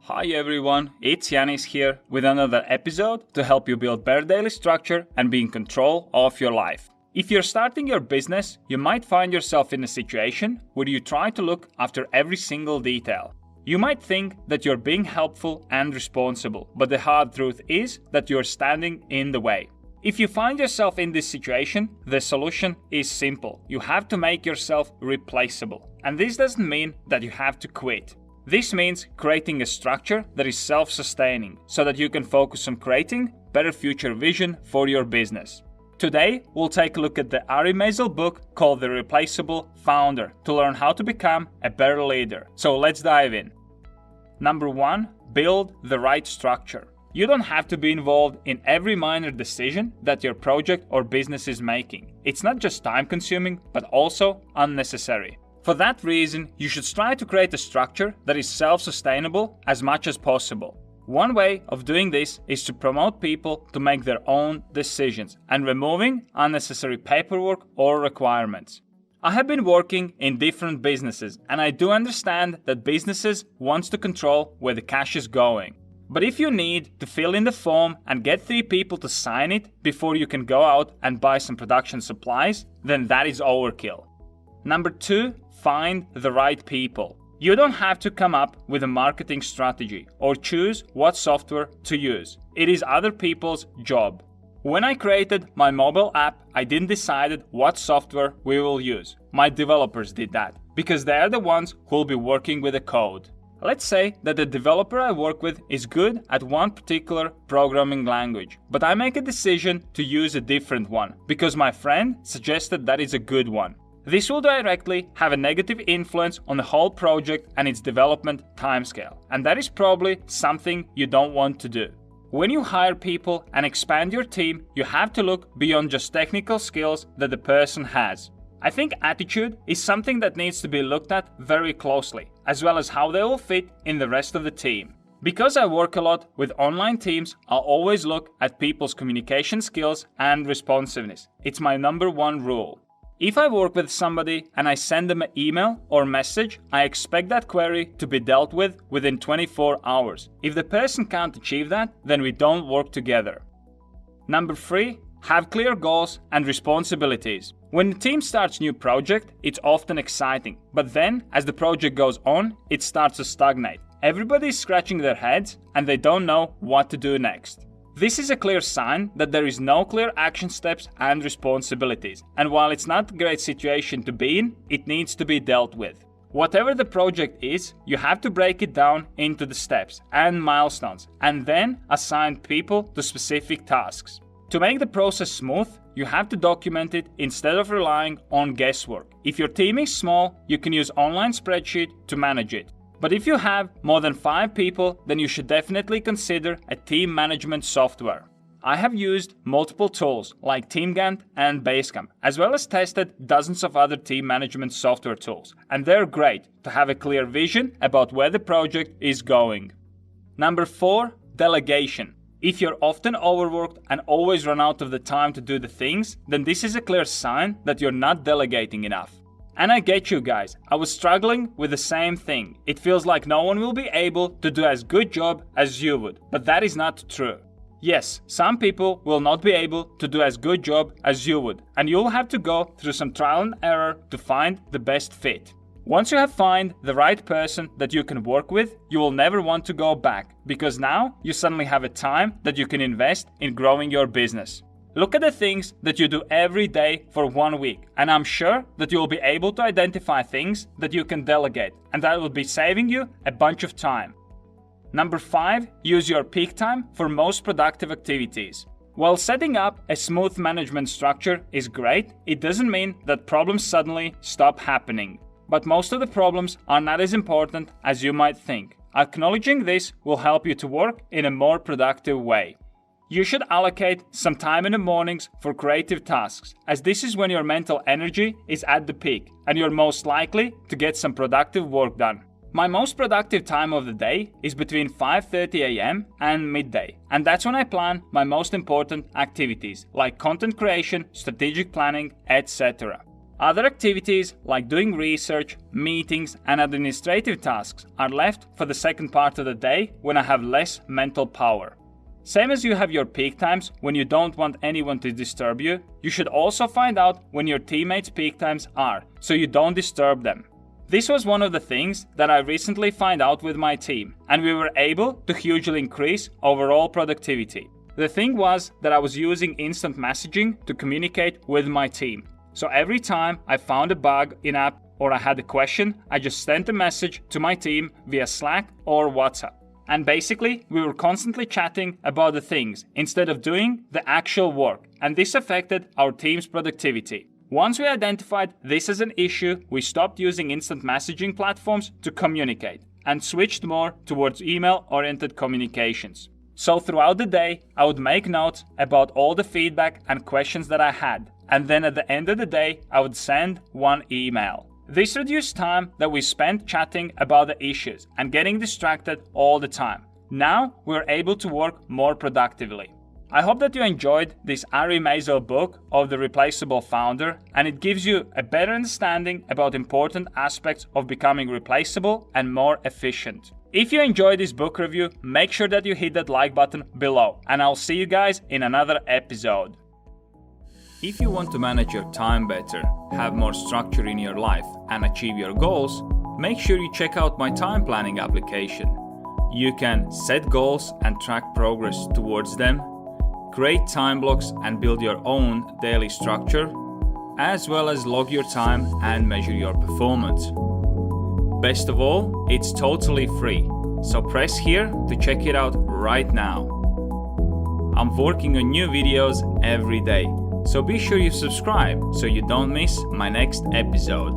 Hi everyone, it's Janis here with another episode to help you build better daily structure and be in control of your life. If you're starting your business, you might find yourself in a situation where you try to look after every single detail. You might think that you're being helpful and responsible, but the hard truth is that you're standing in the way. If you find yourself in this situation, the solution is simple. You have to make yourself replaceable. And this doesn't mean that you have to quit. This means creating a structure that is self-sustaining so that you can focus on creating better future vision for your business. Today, we'll take a look at the Ari Meisel book called The Replaceable Founder to learn how to become a better leader. So let's dive in. Number 1, build the right structure. You don't have to be involved in every minor decision that your project or business is making. It's not just time-consuming, but also unnecessary. For that reason, you should strive to create a structure that is self-sustainable as much as possible. One way of doing this is to promote people to make their own decisions and removing unnecessary paperwork or requirements. I have been working in different businesses and I do understand that businesses want to control where the cash is going. But if you need to fill in the form and get 3 people to sign it before you can go out and buy some production supplies, then that is overkill. Number 2, find the right people. You don't have to come up with a marketing strategy or choose what software to use. It is other people's job. When I created my mobile app, I didn't decide what software we will use. My developers did that because they are the ones who will be working with the code. Let's say that the developer I work with is good at one particular programming language, but I make a decision to use a different one because my friend suggested that is a good one. This will directly have a negative influence on the whole project and its development timescale, and that is probably something you don't want to do. When you hire people and expand your team, you have to look beyond just technical skills that the person has. I think attitude is something that needs to be looked at very closely, as well as how they will fit in the rest of the team. Because I work a lot with online teams, I'll always look at people's communication skills and responsiveness. It's my number 1 rule. If I work with somebody and I send them an email or message, I expect that query to be dealt with within 24 hours. If the person can't achieve that, then we don't work together. Number 3, have clear goals and responsibilities. When the team starts a new project, it's often exciting, but then as the project goes on, it starts to stagnate. Everybody is scratching their heads and they don't know what to do next. This is a clear sign that there is no clear action steps and responsibilities, and while it's not a great situation to be in, it needs to be dealt with. Whatever the project is, you have to break it down into the steps and milestones, and then assign people to specific tasks. To make the process smooth, you have to document it instead of relying on guesswork. If your team is small, you can use online spreadsheet to manage it. But if you have more than 5 people, then you should definitely consider a team management software. I have used multiple tools like TeamGant and Basecamp, as well as tested dozens of other team management software tools, and they're great to have a clear vision about where the project is going. Number 4, delegation. If you're often overworked and always run out of the time to do the things, then this is a clear sign that you're not delegating enough. And I get you guys, I was struggling with the same thing. It feels like no one will be able to do as good job as you would, but that is not true. Yes, some people will not be able to do as good job as you would, and you'll have to go through some trial and error to find the best fit. Once you have found the right person that you can work with, you will never want to go back, because now you suddenly have a time that you can invest in growing your business. Look at the things that you do every day for 1 week, and I'm sure that you will be able to identify things that you can delegate, and that will be saving you a bunch of time. Number 5, use your peak time for most productive activities. While setting up a smooth management structure is great, it doesn't mean that problems suddenly stop happening. But most of the problems are not as important as you might think. Acknowledging this will help you to work in a more productive way. You should allocate some time in the mornings for creative tasks, as this is when your mental energy is at the peak and you're most likely to get some productive work done. My most productive time of the day is between 5:30 a.m. and midday, and that's when I plan my most important activities like content creation, strategic planning, etc. Other activities like doing research, meetings, and administrative tasks are left for the second part of the day when I have less mental power. Same as you have your peak times when you don't want anyone to disturb you, you should also find out when your teammates' peak times are, so you don't disturb them. This was one of the things that I recently found out with my team, and we were able to hugely increase overall productivity. The thing was that I was using instant messaging to communicate with my team. So every time I found a bug in app or I had a question, I just sent a message to my team via Slack or WhatsApp. And basically, we were constantly chatting about the things instead of doing the actual work, and this affected our team's productivity. Once we identified this as an issue, we stopped using instant messaging platforms to communicate and switched more towards email-oriented communications. So throughout the day, I would make notes about all the feedback and questions that I had, and then at the end of the day, I would send one email. This reduced time that we spent chatting about the issues and getting distracted all the time. Now we're able to work more productively. I hope that you enjoyed this Ari Meisel book of the Replaceable Founder, and it gives you a better understanding about important aspects of becoming replaceable and more efficient. If you enjoyed this book review, make sure that you hit that like button below, and I'll see you guys in another episode. If you want to manage your time better, have more structure in your life, and achieve your goals, make sure you check out my time planning application. You can set goals and track progress towards them, create time blocks and build your own daily structure, as well as log your time and measure your performance. Best of all, it's totally free, so press here to check it out right now. I'm working on new videos every day, so be sure you subscribe so you don't miss my next episode.